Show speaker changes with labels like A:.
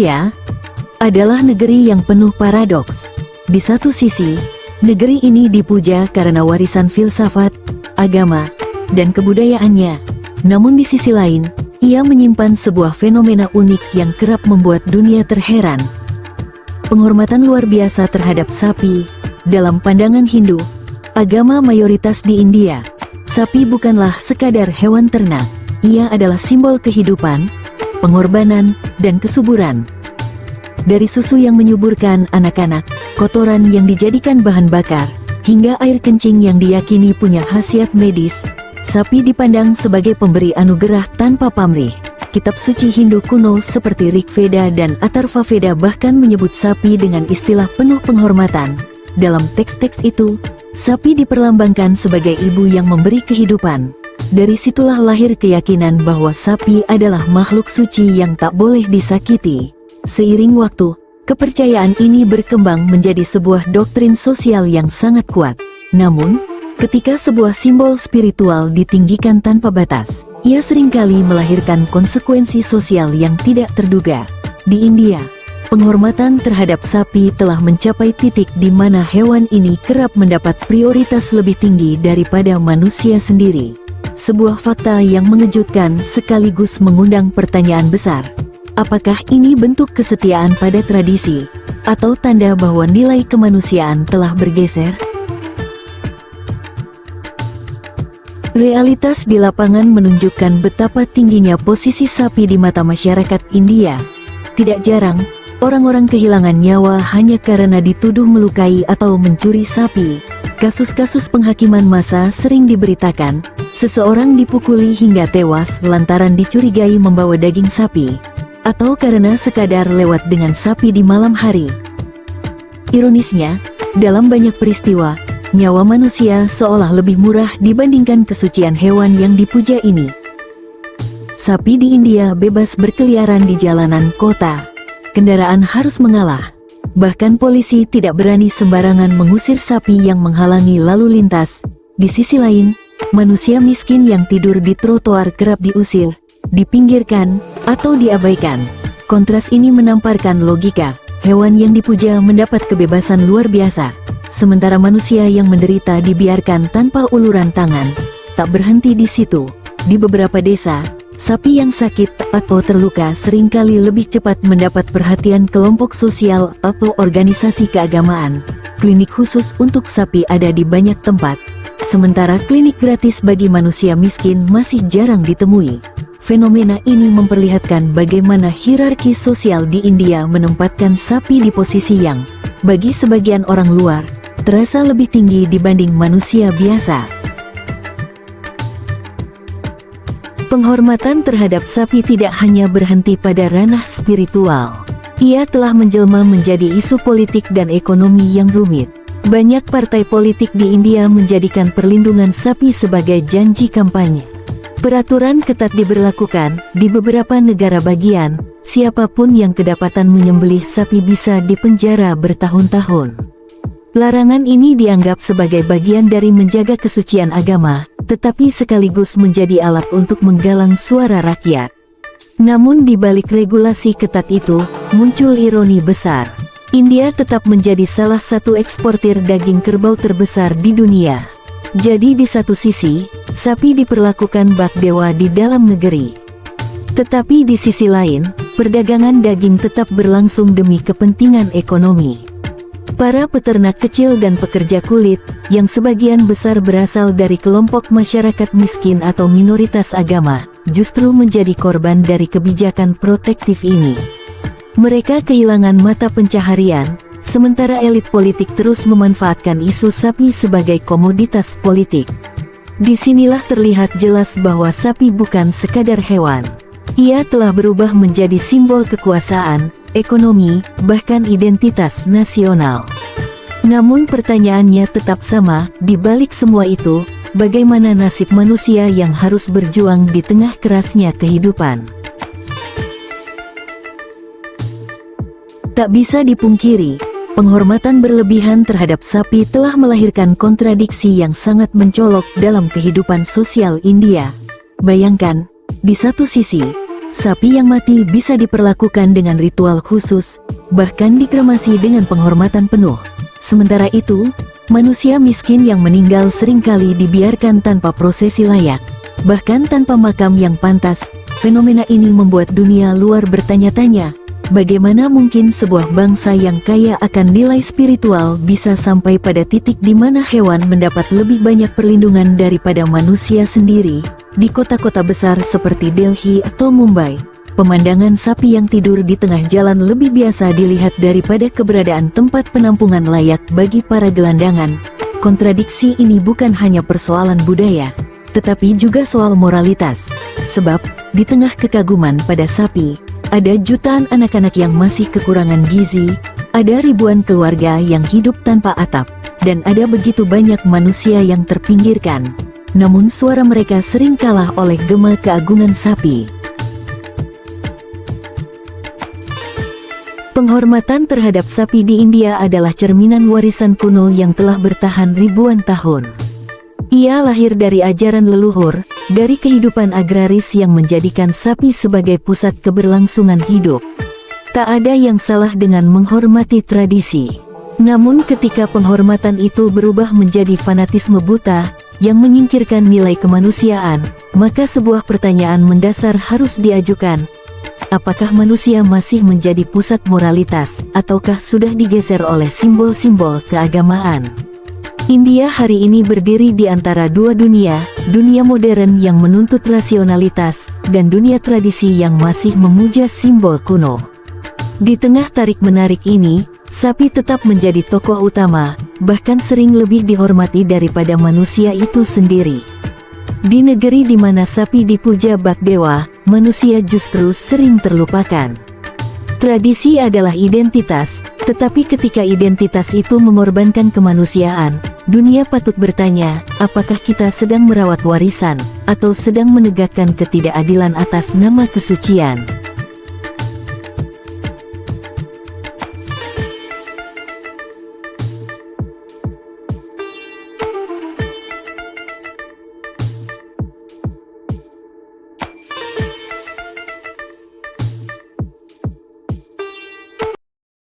A: India adalah negeri yang penuh paradoks. Di satu sisi, negeri ini dipuja karena warisan filsafat, agama, dan kebudayaannya. Namun di sisi lain, ia menyimpan sebuah fenomena unik yang kerap membuat dunia terheran. Penghormatan luar biasa terhadap sapi. Dalam pandangan Hindu, agama mayoritas di India, sapi bukanlah sekadar hewan ternak. Ia adalah simbol kehidupan, pengorbanan, dan kesuburan. Dari susu yang menyuburkan anak-anak, kotoran yang dijadikan bahan bakar, hingga air kencing yang diyakini punya khasiat medis, sapi dipandang sebagai pemberi anugerah tanpa pamrih. Kitab suci Hindu kuno seperti Rig Veda dan Atharva Veda bahkan menyebut sapi dengan istilah penuh penghormatan. Dalam teks-teks itu, sapi diperlambangkan sebagai ibu yang memberi kehidupan. Dari situlah lahir keyakinan bahwa sapi adalah makhluk suci yang tak boleh disakiti. Seiring waktu, kepercayaan ini berkembang menjadi sebuah doktrin sosial yang sangat kuat. Namun, ketika sebuah simbol spiritual ditinggikan tanpa batas, ia seringkali melahirkan konsekuensi sosial yang tidak terduga. Di India, penghormatan terhadap sapi telah mencapai titik di mana hewan ini kerap mendapat prioritas lebih tinggi daripada manusia sendiri. Sebuah fakta yang mengejutkan sekaligus mengundang pertanyaan besar. Apakah ini bentuk kesetiaan pada tradisi, atau tanda bahwa nilai kemanusiaan telah bergeser? Realitas di lapangan menunjukkan betapa tingginya posisi sapi di mata masyarakat India. Tidak jarang, orang-orang kehilangan nyawa hanya karena dituduh melukai atau mencuri sapi. Kasus-kasus penghakiman massa sering diberitakan. Seseorang dipukuli hingga tewas lantaran dicurigai membawa daging sapi, atau karena sekadar lewat dengan sapi di malam hari. Ironisnya, dalam banyak peristiwa, nyawa manusia seolah lebih murah dibandingkan kesucian hewan yang dipuja ini. Sapi di India bebas berkeliaran di jalanan kota. Kendaraan harus mengalah. Bahkan polisi tidak berani sembarangan mengusir sapi yang menghalangi lalu lintas. Di sisi lain, manusia miskin yang tidur di trotoar kerap diusir, dipinggirkan, atau diabaikan. Kontras ini menamparkan logika, hewan yang dipuja mendapat kebebasan luar biasa, sementara manusia yang menderita dibiarkan tanpa uluran tangan. Tak berhenti di situ, di beberapa desa, sapi yang sakit atau terluka seringkali lebih cepat mendapat perhatian kelompok sosial atau organisasi keagamaan. Klinik khusus untuk sapi ada di banyak tempat. Sementara klinik gratis bagi manusia miskin masih jarang ditemui. Fenomena ini memperlihatkan bagaimana hierarki sosial di India menempatkan sapi di posisi yang, bagi sebagian orang luar, terasa lebih tinggi dibanding manusia biasa. Penghormatan terhadap sapi tidak hanya berhenti pada ranah spiritual. Ia telah menjelma menjadi isu politik dan ekonomi yang rumit. Banyak partai politik di India menjadikan perlindungan sapi sebagai janji kampanye. Peraturan ketat diberlakukan di beberapa negara bagian. Siapapun yang kedapatan menyembelih sapi bisa dipenjara bertahun-tahun. Larangan ini dianggap sebagai bagian dari menjaga kesucian agama, tetapi sekaligus menjadi alat untuk menggalang suara rakyat. Namun di balik regulasi ketat itu, muncul ironi besar. India tetap menjadi salah satu eksportir daging kerbau terbesar di dunia. Jadi di satu sisi, sapi diperlakukan bak dewa di dalam negeri. Tetapi di sisi lain, perdagangan daging tetap berlangsung demi kepentingan ekonomi. Para peternak kecil dan pekerja kulit, yang sebagian besar berasal dari kelompok masyarakat miskin atau minoritas agama, justru menjadi korban dari kebijakan protektif ini. Mereka kehilangan mata pencaharian, sementara elit politik terus memanfaatkan isu sapi sebagai komoditas politik. Disinilah terlihat jelas bahwa sapi bukan sekadar hewan. Ia telah berubah menjadi simbol kekuasaan, ekonomi, bahkan identitas nasional. Namun pertanyaannya tetap sama, di balik semua itu, bagaimana nasib manusia yang harus berjuang di tengah kerasnya kehidupan? Tak bisa dipungkiri, penghormatan berlebihan terhadap sapi telah melahirkan kontradiksi yang sangat mencolok dalam kehidupan sosial India. Bayangkan, di satu sisi, Sapi yang mati bisa diperlakukan dengan ritual khusus, bahkan dikremasi dengan penghormatan penuh. Sementara itu, manusia miskin yang meninggal seringkali dibiarkan tanpa prosesi layak, bahkan tanpa makam yang pantas. Fenomena ini membuat dunia luar bertanya-tanya, bagaimana mungkin sebuah bangsa yang kaya akan nilai spiritual bisa sampai pada titik di mana hewan mendapat lebih banyak perlindungan daripada manusia sendiri. Di kota-kota besar seperti Delhi atau Mumbai, pemandangan sapi yang tidur di tengah jalan lebih biasa dilihat daripada keberadaan tempat penampungan layak bagi para gelandangan. Kontradiksi ini bukan hanya persoalan budaya, tetapi juga soal moralitas. Sebab, di tengah kekaguman pada sapi, ada jutaan anak-anak yang masih kekurangan gizi, ada ribuan keluarga yang hidup tanpa atap, dan ada begitu banyak manusia yang terpinggirkan. Namun suara mereka sering kalah oleh gema keagungan sapi. Penghormatan terhadap sapi di India adalah cerminan warisan kuno yang telah bertahan ribuan tahun. Ia lahir dari ajaran leluhur, dari kehidupan agraris yang menjadikan sapi sebagai pusat keberlangsungan hidup. Tak ada yang salah dengan menghormati tradisi. Namun ketika penghormatan itu berubah menjadi fanatisme buta, yang menyingkirkan nilai kemanusiaan, maka sebuah pertanyaan mendasar harus diajukan. Apakah manusia masih menjadi pusat moralitas, ataukah sudah digeser oleh simbol-simbol keagamaan? India hari ini berdiri di antara dua dunia, dunia modern yang menuntut rasionalitas, dan dunia tradisi yang masih memuja simbol kuno. Di tengah tarik-menarik ini, sapi tetap menjadi tokoh utama, bahkan sering lebih dihormati daripada manusia itu sendiri. Di negeri di mana sapi dipuja bak dewa, manusia justru sering terlupakan. Tradisi adalah identitas, tetapi ketika identitas itu mengorbankan kemanusiaan, dunia patut bertanya, apakah kita sedang merawat warisan, atau sedang menegakkan ketidakadilan atas nama kesucian?